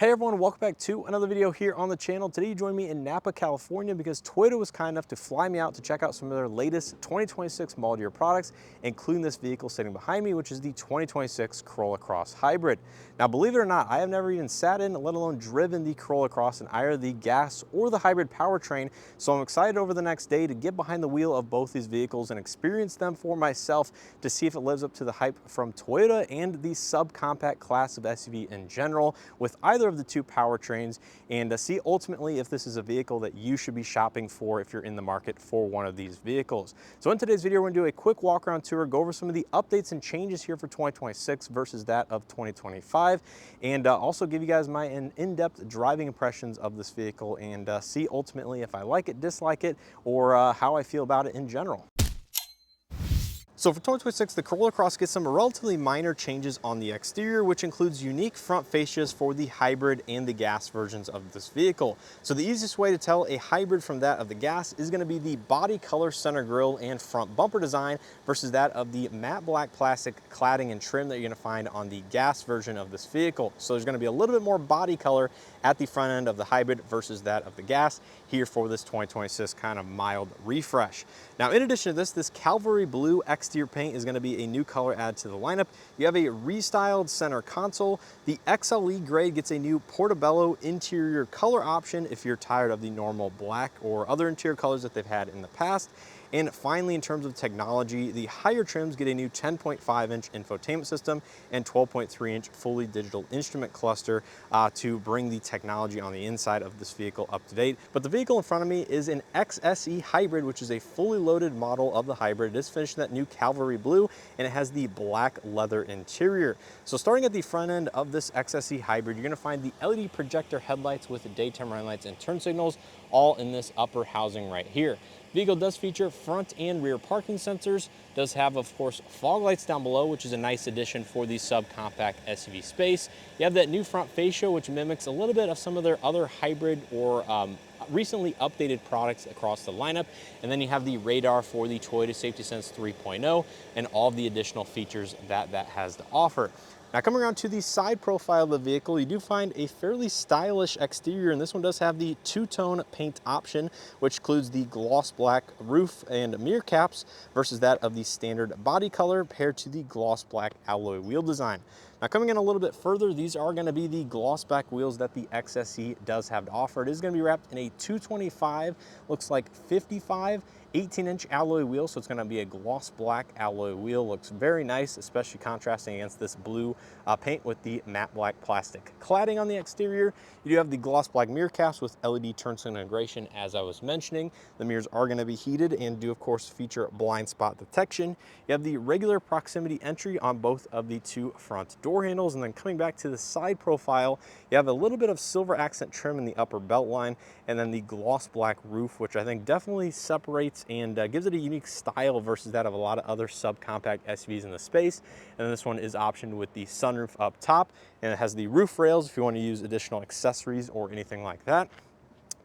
Hey everyone, welcome back to another video here on the channel. Today you join me in Napa, California because Toyota was kind enough to fly me out to check out some of their latest 2026 model year products, including this vehicle sitting behind me, which is the 2026 Corolla Cross Hybrid. Now, believe it or not, I have never even sat in, let alone driven the Corolla Cross in either the gas or the hybrid powertrain, so I'm excited over the next day to get behind the wheel of both these vehicles and experience them for myself to see if it lives up to the hype from Toyota and the subcompact class of SUV in general with either of the two powertrains, and see ultimately if this is a vehicle that you should be shopping for if you're in the market for one of these vehicles. So in today's video, we're gonna do a quick walk around tour, go over some of the updates and changes here for 2026 versus that of 2025, and also give you guys my in-depth driving impressions of this vehicle and see ultimately if I like it, dislike it, or how I feel about it in general. So for 2026, the Corolla Cross gets some relatively minor changes on the exterior, which includes unique front fascias for the hybrid and the gas versions of this vehicle. So the easiest way to tell a hybrid from that of the gas is going to be the body color center grille and front bumper design versus that of the matte black plastic cladding and trim that you're going to find on the gas version of this vehicle. So there's going to be a little bit more body color at the front end of the hybrid versus that of the gas here for this 2026 kind of mild refresh. Now, in addition to this Cavalry Blue exterior paint is going to be a new color added to the lineup. You have a restyled center console. The XLE grade gets a new Portobello interior color option if you're tired of the normal black or other interior colors that they've had in the past. And finally, in terms of technology, the higher trims get a new 10.5-inch infotainment system and 12.3-inch fully digital instrument cluster to bring the technology on the inside of this vehicle up to date. But the vehicle in front of me is an XSE Hybrid, which is a fully loaded model of the hybrid. It is finished in that new Cavalry Blue, and it has the black leather interior. So starting at the front end of this XSE Hybrid, you're going to find the LED projector headlights with the daytime running lights and turn signals all in this upper housing right here. Vehicle does feature front and rear parking sensors, does have, of course, fog lights down below, which is a nice addition for the subcompact SUV space. You have that new front fascia, which mimics a little bit of some of their other hybrid or recently updated products across the lineup. And then you have the radar for the Toyota Safety Sense 3.0 and all of the additional features that has to offer. Now, coming around to the side profile of the vehicle, you do find a fairly stylish exterior, and this one does have the two-tone paint option, which includes the gloss black roof and mirror caps versus that of the standard body color paired to the gloss black alloy wheel design. Now, coming in a little bit further, these are going to be the gloss black wheels that the XSE does have to offer. It is going to be wrapped in a 225, looks like 55, 18-inch alloy wheel, so it's going to be a gloss black alloy wheel. Looks very nice, especially contrasting against this blue paint with the matte black plastic cladding on the exterior. You do have the gloss black mirror caps with LED turn signal integration, as I was mentioning. The mirrors are going to be heated and do, of course, feature blind spot detection. You have the regular proximity entry on both of the two front door handles, and then coming back to the side profile, you have a little bit of silver accent trim in the upper belt line, and then the gloss black roof, which I think definitely separates and gives it a unique style versus that of a lot of other subcompact SUVs in the space. And then this one is optioned with the sunroof up top, and it has the roof rails if you want to use additional accessories or anything like that.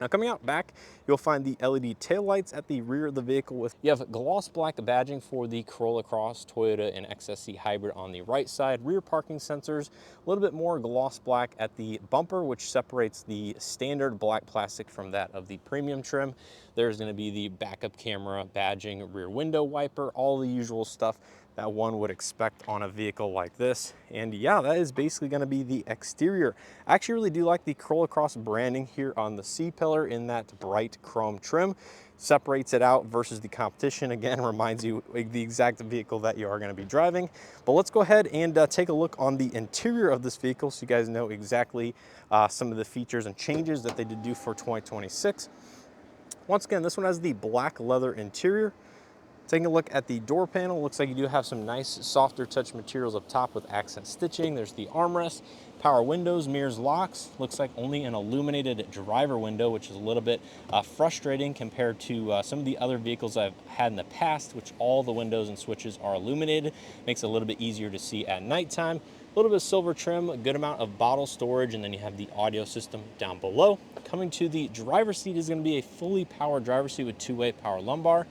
Now, coming out back, you'll find the LED taillights at the rear of the vehicle. You have gloss black badging for the Corolla Cross, Toyota, and XSE Hybrid on the right side. Rear parking sensors, a little bit more gloss black at the bumper, which separates the standard black plastic from that of the premium trim. There's going to be the backup camera, badging, rear window wiper, all the usual stuff that one would expect on a vehicle like this. And yeah, that is basically going to be the exterior. I actually really do like the Corolla Cross branding here on the C-pillar in that bright chrome trim. Separates it out versus the competition. Again, reminds you of the exact vehicle that you are going to be driving. But let's go ahead and take a look on the interior of this vehicle so you guys know exactly some of the features and changes that they did do for 2026. Once again, this one has the black leather interior. Taking a look at the door panel, looks like you do have some nice softer touch materials up top with accent stitching. There's the armrest, power windows, mirrors, locks. Looks like only an illuminated driver window, which is a little bit frustrating compared to some of the other vehicles I've had in the past, which all the windows and switches are illuminated. Makes it a little bit easier to see at nighttime. A little bit of silver trim, a good amount of bottle storage, and then you have the audio system down below. Coming to the driver's seat is going to be a fully powered driver's seat with two-way power lumbar.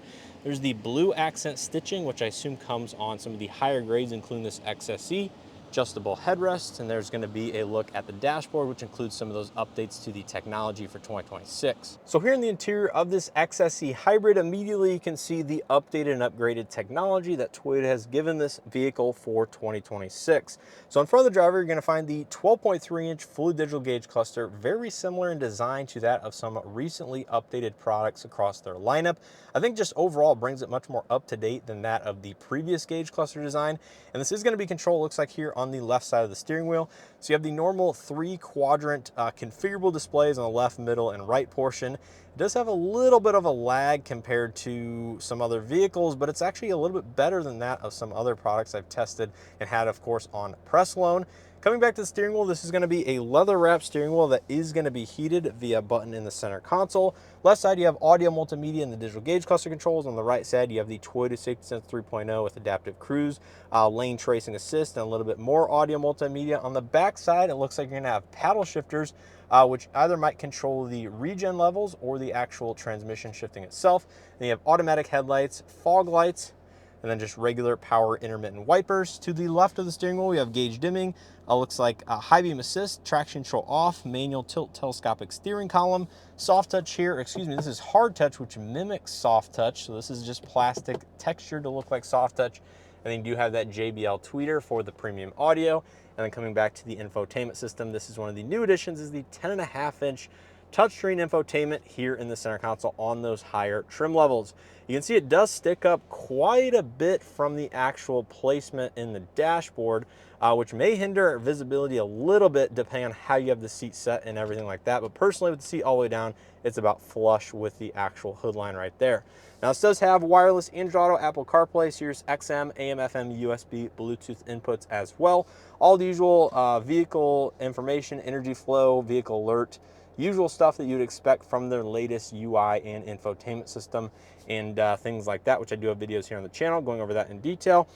There's the blue accent stitching, which I assume comes on some of the higher grades, including this XSE. adjustable headrests, and there's going to be a look at the dashboard, which includes some of those updates to the technology for 2026. So here in the interior of this XSE Hybrid, immediately you can see the updated and upgraded technology that Toyota has given this vehicle for 2026. So in front of the driver, you're going to find the 12.3-inch fully digital gauge cluster, very similar in design to that of some recently updated products across their lineup. I think just overall brings it much more up to date than that of the previous gauge cluster design. And this is going to be controlled, looks like here on the left side of the steering wheel. So you have the normal 3-quadrant configurable displays on the left, middle, and right portion. It does have a little bit of a lag compared to some other vehicles, but it's actually a little bit better than that of some other products I've tested and had, of course, on press loan. Coming back to the steering wheel, this is going to be a leather wrapped steering wheel that is going to be heated via a button in the center console. Left side, you have audio multimedia and the digital gauge cluster controls. On the right side, you have the Toyota Safety Sense 3.0 with adaptive cruise, lane tracing assist, and a little bit more audio multimedia. On the back side, it looks like you're going to have paddle shifters, which either might control the regen levels or the actual transmission shifting itself. Then you have automatic headlights, fog lights, and then just regular power intermittent wipers. To the left of the steering wheel, we have gauge dimming. Looks like high beam assist, traction control off, manual tilt telescopic steering column, soft touch here, excuse me, this is hard touch, which mimics soft touch. So this is just plastic textured to look like soft touch. And then you do have that JBL tweeter for the premium audio. And then coming back to the infotainment system, this is one of the new additions, is the 10.5-inch touchscreen infotainment here in the center console on those higher trim levels. You can see it does stick up quite a bit from the actual placement in the dashboard, which may hinder visibility a little bit depending on how you have the seat set and everything like that. But personally, with the seat all the way down, it's about flush with the actual hood line right there. Now this does have wireless Android Auto, Apple CarPlay, Sirius XM, AM, FM, USB, Bluetooth inputs as well. All the usual vehicle information, energy flow, vehicle alert, usual stuff that you'd expect from their latest UI and infotainment system and things like that, which I do have videos here on the channel going over that in detail.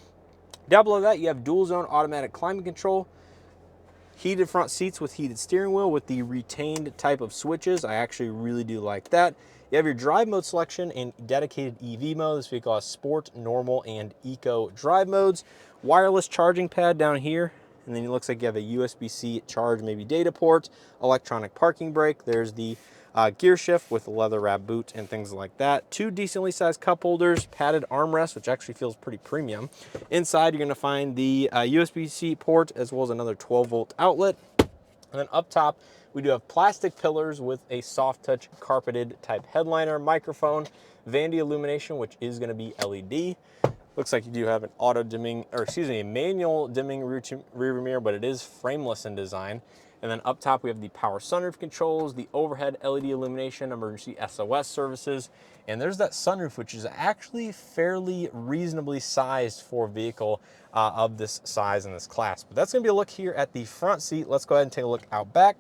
Down below that, you have dual zone automatic climate control, heated front seats with heated steering wheel with the retained type of switches. I actually really do like that. You have your drive mode selection and dedicated EV mode. This vehicle has sport, normal, and eco drive modes. Wireless charging pad down here. And then it looks like you have a USB-C charge, maybe data port, electronic parking brake. There's the gear shift with a leather wrap boot and things like that. 2 decently sized cup holders, padded armrest, which actually feels pretty premium. Inside, you're going to find the USB-C port as well as another 12-volt outlet. And then up top, we do have plastic pillars with a soft touch carpeted type headliner, microphone, Vandy illumination, which is going to be LED. Looks like you do have an auto dimming, or excuse me, a manual dimming rear mirror, but it is frameless in design. And then up top, we have the power sunroof controls, the overhead LED illumination, emergency SOS services. And there's that sunroof, which is actually fairly reasonably sized for a vehicle of this size and this class. But that's gonna be a look here at the front seat. Let's go ahead and take a look out back.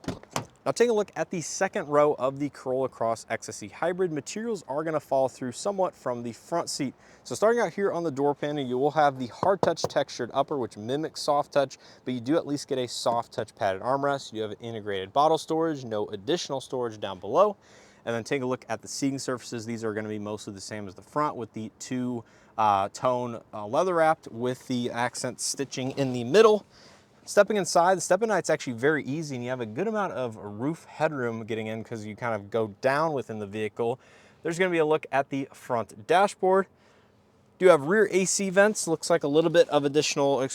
Now take a look at the second row of the Corolla Cross XSE Hybrid. Materials are going to fall through somewhat from the front seat. So starting out here on the door panel, you will have the hard touch textured upper, which mimics soft touch, but you do at least get a soft touch padded armrest. You have integrated bottle storage, no additional storage down below. And then take a look at the seating surfaces. These are going to be mostly the same as the front with the 2-tone leather wrapped with the accent stitching in the middle. Stepping inside, the step-in height's actually very easy, and you have a good amount of roof headroom getting in because you kind of go down within the vehicle. There's going to be a look at the front dashboard. Do have rear AC vents, looks like a little bit of additional,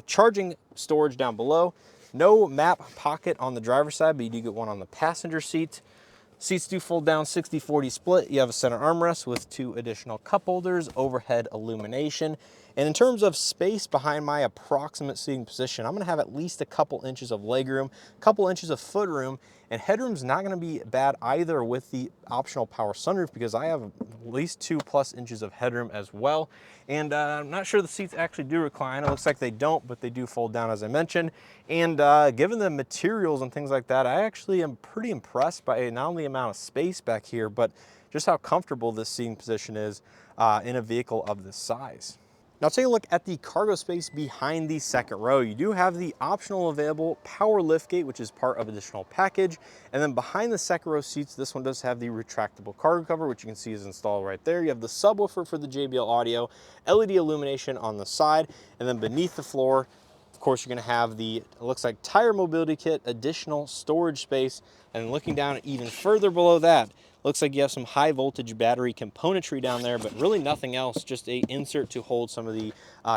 charging storage down below. No map pocket on the driver's side, but you do get one on the passenger seat. Seats do fold down 60-40 split. You have a center armrest with 2 additional cup holders, overhead illumination. And in terms of space behind my approximate seating position, I'm gonna have at least a couple inches of legroom, a couple inches of footroom, and headroom's not gonna be bad either with the optional power sunroof because I have at least 2+ inches of headroom as well. And I'm not sure the seats actually do recline. It looks like they don't, but they do fold down as I mentioned. And given the materials and things like that, I actually am pretty impressed by not only the amount of space back here, but just how comfortable this seating position is in a vehicle of this size. Now take a look at the cargo space behind the second row. You do have the optional available power liftgate, which is part of additional package. And then behind the second row seats, this one does have the retractable cargo cover, which you can see is installed right there. You have the subwoofer for the JBL audio, LED illumination on the side, and then beneath the floor, of course, you're gonna have the, it looks like tire mobility kit, additional storage space, and looking down even further below that, looks like you have some high voltage battery componentry down there, but really nothing else, just a insert to hold some of the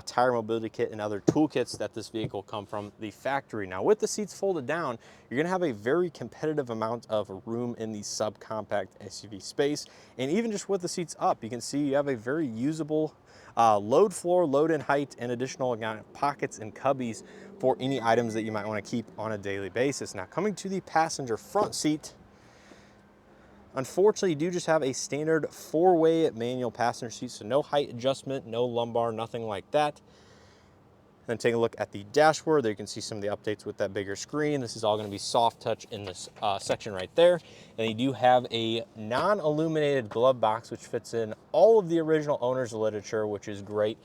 tire mobility kit and other toolkits that this vehicle come from the factory. Now with the seats folded down, you're gonna have a very competitive amount of room in the subcompact SUV space. And even just with the seats up, you can see you have a very usable load floor, load in height, and additional pockets and cubbies for any items that you might wanna keep on a daily basis. Now coming to the passenger front seat, unfortunately, you do just have a standard 4-way manual passenger seat, so no height adjustment, no lumbar, nothing like that. Then take a look at the dashboard. There you can see some of the updates with that bigger screen. This is all going to be soft touch in this section right there. And you do have a non-illuminated glove box, which fits in all of the original owner's literature, which is great.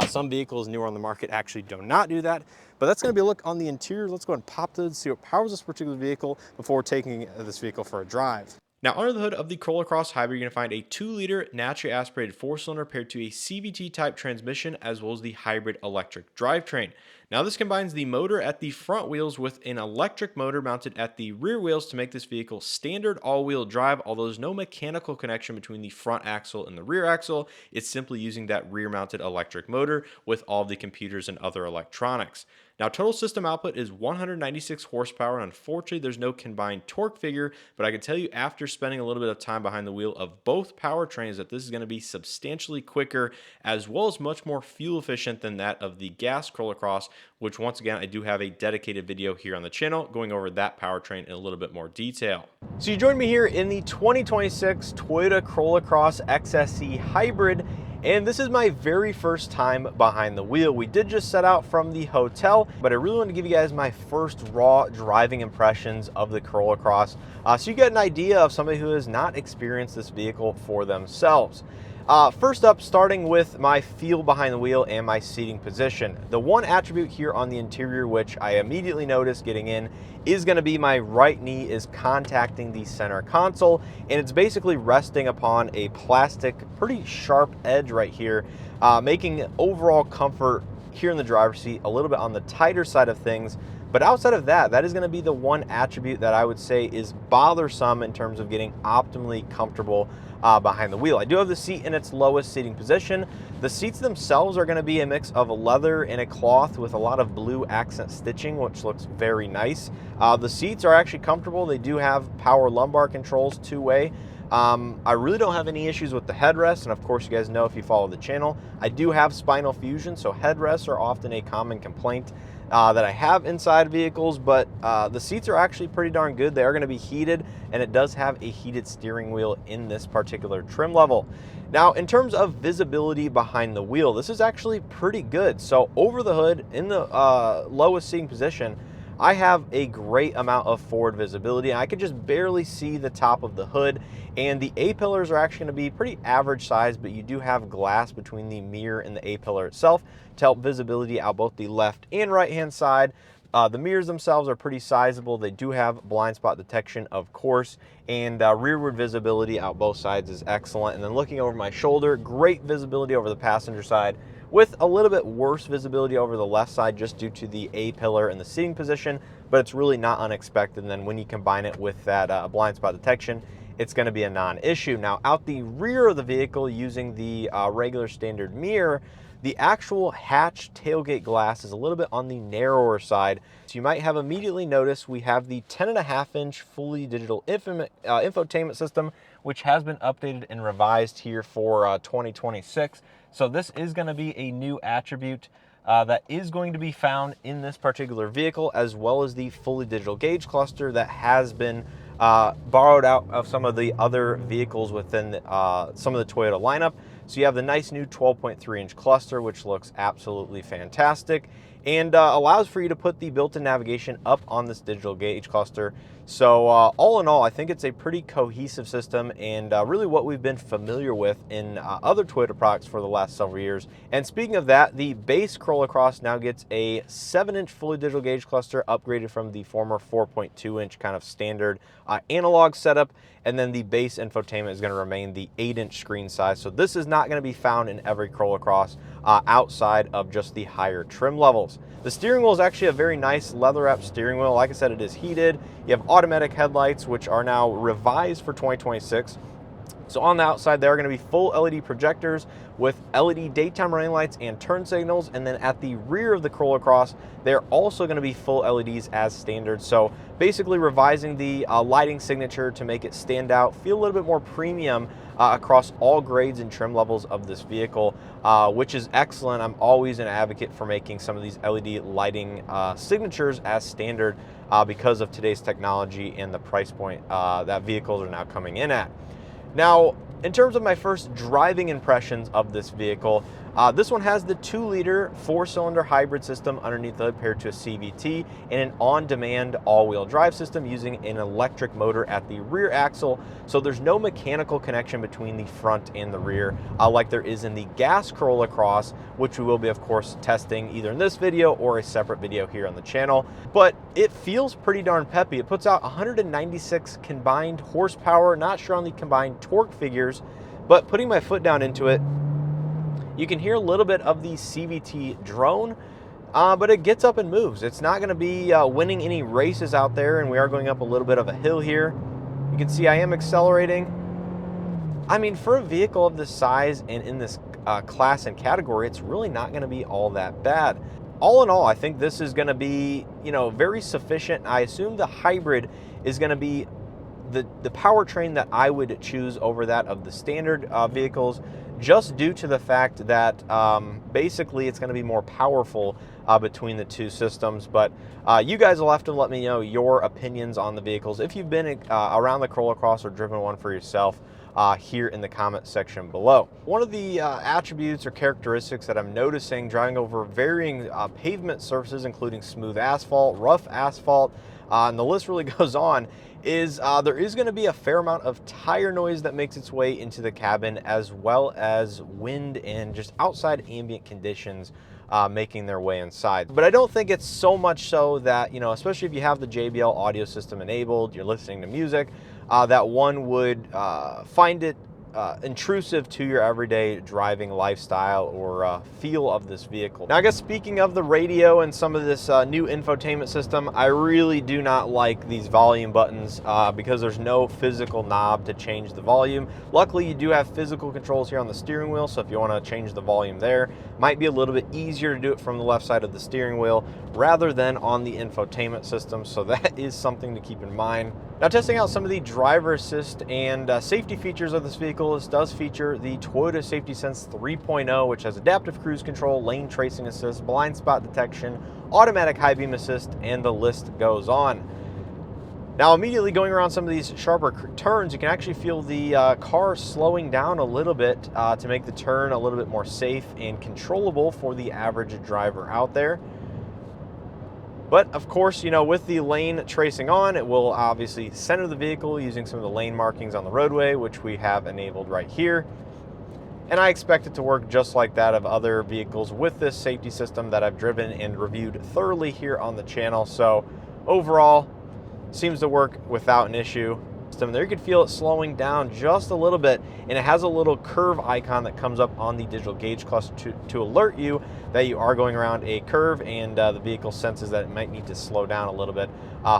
Some vehicles newer on the market actually do not do that. But that's going to be a look on the interior. Let's go ahead and pop the hood, see what powers this particular vehicle before taking this vehicle for a drive. Now, under the hood of the Corolla Cross Hybrid, you're going to find a 2-liter naturally aspirated 4-cylinder paired to a CVT-type transmission, as well as the hybrid electric drivetrain. Now, this combines the motor at the front wheels with an electric motor mounted at the rear wheels to make this vehicle standard all-wheel drive, although there's no mechanical connection between the front axle and the rear axle. It's simply using that rear-mounted electric motor with all of the computers and other electronics. Now, total system output is 196 horsepower, and unfortunately, there's no combined torque figure, but I can tell you after spending a little bit of time behind the wheel of both powertrains that this is going to be substantially quicker, as well as much more fuel efficient than that of the gas Corolla Cross, which once again, I do have a dedicated video here on the channel going over that powertrain in a little bit more detail. So you joined me here in the 2026 Toyota Corolla Cross XSE Hybrid, and this is my very first time behind the wheel. We did just set out from the hotel, but I really want to give you guys my first raw driving impressions of the Corolla Cross, so you get an idea of somebody who has not experienced this vehicle for themselves. First up, starting with my feel behind the wheel and my seating position. The one attribute here on the interior which I immediately noticed getting in is going to be my right knee is contacting the center console, and it's basically resting upon a plastic, pretty sharp edge right here, making overall comfort here in the driver's seat a little bit on the tighter side of things. But outside of that, that is going to be the one attribute that I would say is bothersome in terms of getting optimally comfortable behind the wheel. I do have the seat in its lowest seating position. The seats themselves are going to be a mix of a leather and a cloth with a lot of blue accent stitching, which looks very nice. The seats are actually comfortable. They do have power lumbar controls, 2-way. I really don't have any issues with the headrest, and of course you guys know if you follow the channel, I do have spinal fusion, so headrests are often a common complaint that I have inside vehicles, but the seats are actually pretty darn good. They are going to be heated, and it does have a heated steering wheel in this particular trim level. Now, in terms of visibility behind the wheel, this is actually pretty good. So over the hood, in the lowest seating position, I have a great amount of forward visibility. I can just barely see the top of the hood, and the A-pillars are actually going to be pretty average size, but you do have glass between the mirror and the A-pillar itself to help visibility out both the left and right-hand side. The mirrors themselves are pretty sizable. They do have blind spot detection, of course, and rearward visibility out both sides is excellent. And then looking over my shoulder, great visibility over the passenger side, with a little bit worse visibility over the left side just due to the A-pillar and the seating position, but it's really not unexpected. And then when you combine it with that blind spot detection, it's going to be a non-issue. Now, out the rear of the vehicle using the regular standard mirror, the actual hatch tailgate glass is a little bit on the narrower side. So you might have immediately noticed we have the 10.5-inch fully digital infotainment system, which has been updated and revised here for 2026. So this is going to be a new attribute that is going to be found in this particular vehicle, as well as the fully digital gauge cluster that has been borrowed out of some of the other vehicles within some of the Toyota lineup. So you have the nice new 12.3-inch cluster, which looks absolutely fantastic, and allows for you to put the built-in navigation up on this digital gauge cluster. So all in all, I think it's a pretty cohesive system, and really what we've been familiar with in other Toyota products for the last several years. And speaking of that, the base Corolla Cross now gets a 7-inch fully digital gauge cluster, upgraded from the former 4.2-inch kind of standard analog setup. And then the base infotainment is going to remain the 8-inch screen size. So this is not going to be found in every Corolla Cross outside of just the higher trim levels. settings. The steering wheel is actually a very nice leather-wrapped steering wheel. Like I said, it is heated. You have automatic headlights, which are now revised for 2026. So on the outside, there are going to be full LED projectors with LED daytime running lights and turn signals. And then at the rear of the Corolla Cross, they're also going to be full LEDs as standard. So basically revising the lighting signature to make it stand out, feel a little bit more premium across all grades and trim levels of this vehicle, which is excellent. I'm always an advocate for making some of these LED lighting signatures as standard because of today's technology and the price point that vehicles are now coming in at. Now, in terms of my first driving impressions of this vehicle, this one has the 2-liter 4-cylinder hybrid system underneath the hood paired to a CVT and an on-demand all-wheel drive system using an electric motor at the rear axle. So there's no mechanical connection between the front and the rear like there is in the gas Corolla Cross, which we will be, of course, testing either in this video or a separate video here on the channel. But it feels pretty darn peppy. It puts out 196 combined horsepower, not sure on the combined torque figures, but putting my foot down into it, you can hear a little bit of the CVT drone, but it gets up and moves. It's not going to be winning any races out there, and we are going up a little bit of a hill here. You can see I am accelerating. I mean, for a vehicle of this size and in this class and category, it's really not going to be all that bad. All in all, I think this is going to be, very sufficient. I assume the hybrid is going to be the powertrain that I would choose over that of the standard vehicles, just due to the fact that basically it's going to be more powerful between the two systems. But you guys will have to let me know your opinions on the vehicles if you've been around the Corolla Cross or driven one for yourself here in the comment section below. One of the attributes or characteristics that I'm noticing driving over varying pavement surfaces, including smooth asphalt, rough asphalt, and the list really goes on, is there is going to be a fair amount of tire noise that makes its way into the cabin, as well as wind and just outside ambient conditions making their way inside. But I don't think it's so much so that, especially if you have the JBL audio system enabled, you're listening to music, that one would find it intrusive to your everyday driving lifestyle or feel of this vehicle. Now, I guess speaking of the radio and some of this new infotainment system, I really do not like these volume buttons because there's no physical knob to change the volume. Luckily, you do have physical controls here on the steering wheel, so if you want to change the volume there, might be a little bit easier to do it from the left side of the steering wheel rather than on the infotainment system, so that is something to keep in mind. Now, testing out some of the driver assist and safety features of this vehicle, this does feature the Toyota Safety Sense 3.0, which has adaptive cruise control, lane tracing assist, blind spot detection, automatic high beam assist, and the list goes on. Now, immediately going around some of these sharper turns, you can actually feel the car slowing down a little bit to make the turn a little bit more safe and controllable for the average driver out there. But of course, with the lane tracing on, it will obviously center the vehicle using some of the lane markings on the roadway, which we have enabled right here. And I expect it to work just like that of other vehicles with this safety system that I've driven and reviewed thoroughly here on the channel. So overall, seems to work without an issue. There you can feel it slowing down just a little bit, and it has a little curve icon that comes up on the digital gauge cluster to alert you that you are going around a curve, and the vehicle senses that it might need to slow down a little bit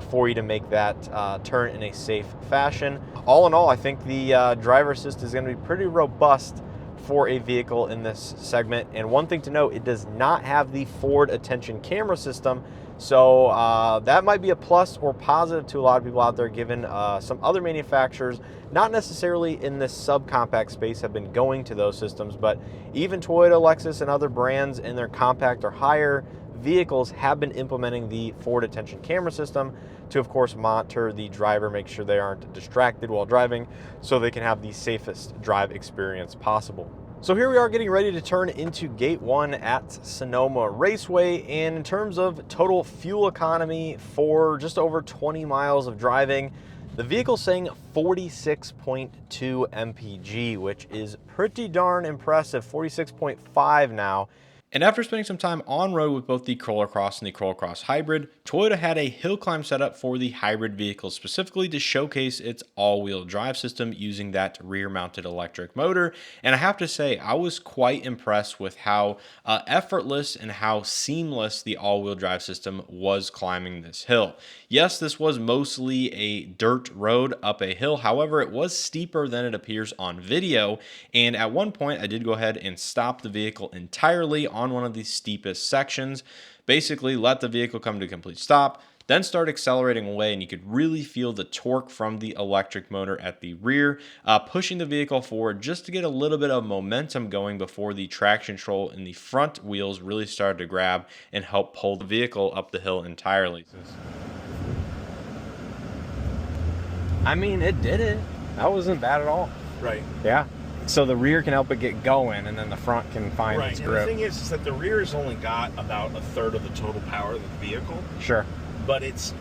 for you to make that turn in a safe fashion. All in all, I think the driver assist is going to be pretty robust for a vehicle in this segment. And one thing to note, it does not have the forward attention camera system, so that might be a plus or positive to a lot of people out there, given some other manufacturers, not necessarily in this subcompact space, have been going to those systems, but even Toyota, Lexus, and other brands in their compact or higher vehicles have been implementing the forward attention camera system to, of course, monitor the driver, make sure they aren't distracted while driving, so they can have the safest drive experience possible. So here we are getting ready to turn into Gate 1 at Sonoma Raceway, and in terms of total fuel economy for just over 20 miles of driving, the vehicle's saying 46.2 mpg, which is pretty darn impressive, 46.5 now. And after spending some time on road with both the Corolla Cross and the Corolla Cross Hybrid, Toyota had a hill climb setup for the hybrid vehicle specifically to showcase its all-wheel drive system using that rear-mounted electric motor. And I have to say, I was quite impressed with how effortless and how seamless the all-wheel drive system was climbing this hill. Yes, this was mostly a dirt road up a hill. However, it was steeper than it appears on video. And at one point, I did go ahead and stop the vehicle entirely on one of the steepest sections. Basically, let the vehicle come to a complete stop, then start accelerating away, and you could really feel the torque from the electric motor at the rear, pushing the vehicle forward just to get a little bit of momentum going before the traction control in the front wheels really started to grab and help pull the vehicle up the hill entirely. I mean, it did it. That wasn't bad at all. Right. Yeah. So the rear can help it get going, and then the front can find its grip. Right, and the thing is that the rear has only got about a third of the total power of the vehicle. Sure. But it's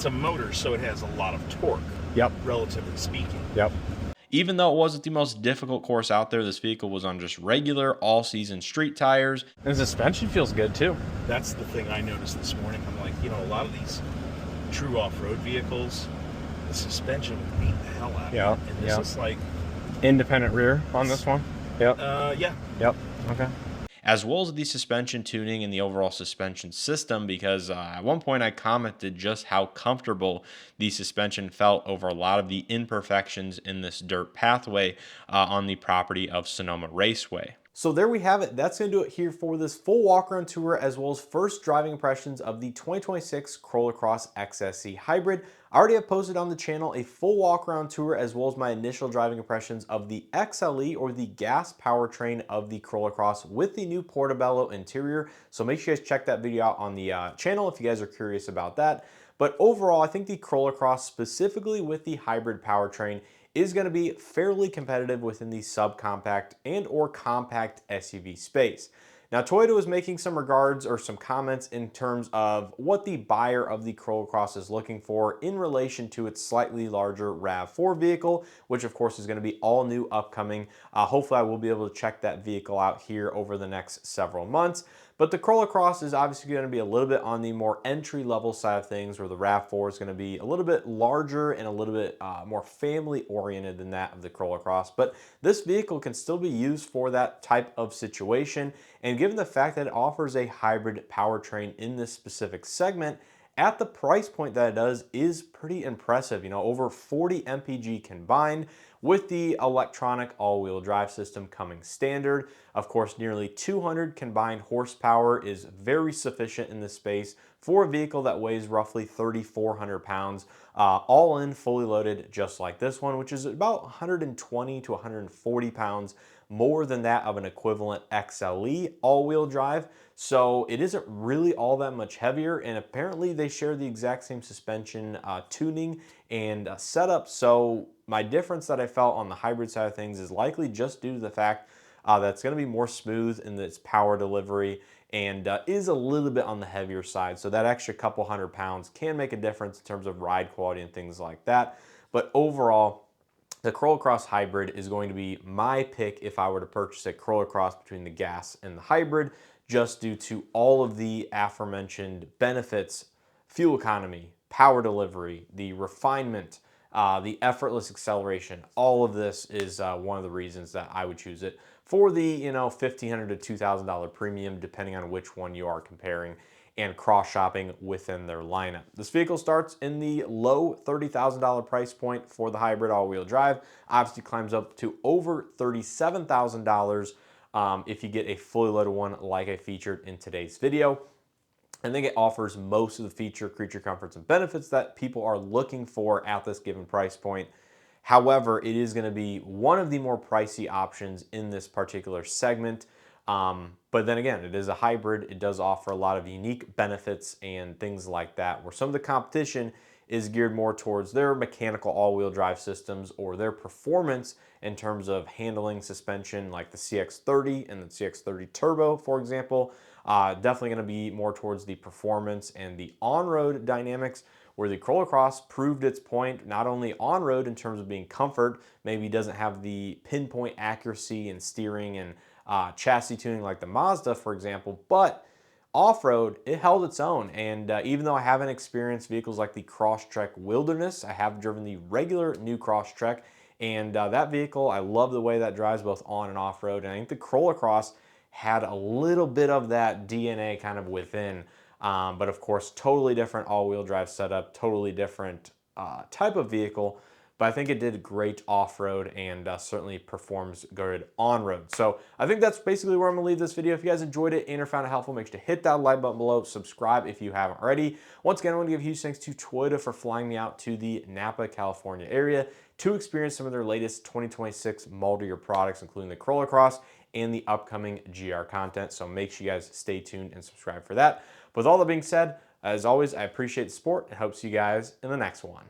a motor, so it has a lot of torque. Yep. Relatively speaking. Yep. Even though it wasn't the most difficult course out there, this vehicle was on just regular all-season street tires. And the suspension feels good too. That's the thing I noticed this morning. I'm like, you know, a lot of these true off-road vehicles, the suspension would beat the hell out of it. And this is like independent rear on this one. Yep. Yeah. Yep. Okay. As well as the suspension tuning and the overall suspension system, because at one point I commented just how comfortable the suspension felt over a lot of the imperfections in this dirt pathway on the property of Sonoma Raceway. So there we have it. That's going to do it here for this full walk-around tour, as well as first driving impressions of the 2026 Corolla Cross XSE Hybrid. I already have posted on the channel a full walk-around tour, as well as my initial driving impressions of the XLE, or the gas powertrain of the Corolla Cross with the new Portobello interior. So make sure you guys check that video out on the channel if you guys are curious about that. But overall, I think the Corolla Cross, specifically with the hybrid powertrain, is going to be fairly competitive within the subcompact and or compact SUV space. Now, Toyota was making some regards or some comments in terms of what the buyer of the Corolla Cross is looking for in relation to its slightly larger RAV4 vehicle, which of course is going to be all new upcoming. Hopefully I will be able to check that vehicle out here over the next several months. But the Corolla Cross is obviously going to be a little bit on the more entry-level side of things, where the RAV4 is going to be a little bit larger and a little bit more family-oriented than that of the Corolla Cross. But this vehicle can still be used for that type of situation. And given the fact that it offers a hybrid powertrain in this specific segment, at the price point that it does is pretty impressive. You know, over 40 mpg combined, with the electronic all-wheel drive system coming standard. Of course, nearly 200 combined horsepower is very sufficient in this space for a vehicle that weighs roughly 3,400 pounds, all in, fully loaded, just like this one, which is about 120 to 140 pounds more than that of an equivalent XLE all-wheel drive. So it isn't really all that much heavier, and apparently they share the exact same suspension tuning and setup. So my difference that I felt on the hybrid side of things is likely just due to the fact that it's going to be more smooth in its power delivery and is a little bit on the heavier side. So that extra couple hundred pounds can make a difference in terms of ride quality and things like that. But overall, the Corolla Cross Hybrid is going to be my pick if I were to purchase a Corolla Cross between the gas and the hybrid, just due to all of the aforementioned benefits: fuel economy, power delivery, the refinement, the effortless acceleration. All of this is one of the reasons that I would choose it for the $1,500 to $2,000 premium, depending on which one you are comparing and cross-shopping within their lineup. This vehicle starts in the low $30,000 price point for the hybrid all-wheel drive. Obviously climbs up to over $37,000 if you get a fully loaded one like I featured in today's video. I think it offers most of the feature, creature comforts, and benefits that people are looking for at this given price point. However, it is going to be one of the more pricey options in this particular segment. But then again, it is a hybrid. It does offer a lot of unique benefits and things like that, where some of the competition is geared more towards their mechanical all-wheel drive systems or their performance in terms of handling suspension, like the CX-30 and the CX-30 Turbo, for example. Definitely going to be more towards the performance and the on-road dynamics, where the Corolla Cross proved its point not only on-road in terms of being comfort, maybe doesn't have the pinpoint accuracy and steering and chassis tuning like the Mazda, for example, but off-road, it held its own. And even though I haven't experienced vehicles like the Crosstrek Wilderness, I have driven the regular new Crosstrek, and that vehicle, I love the way that drives both on and off-road. And I think the Corolla Cross had a little bit of that DNA kind of within, but of course, totally different all-wheel drive setup, totally different type of vehicle. But I think it did great off-road and certainly performs good on-road. So I think that's basically where I'm gonna leave this video. If you guys enjoyed it and or found it helpful, make sure to hit that like button below, subscribe if you haven't already. Once again, I want to give huge thanks to Toyota for flying me out to the Napa, California area to experience some of their latest 2026 model year products, including the Corolla Cross and the upcoming GR content. So make sure you guys stay tuned and subscribe for that. With all that being said, as always, I appreciate the support and hope to see you guys in the next one.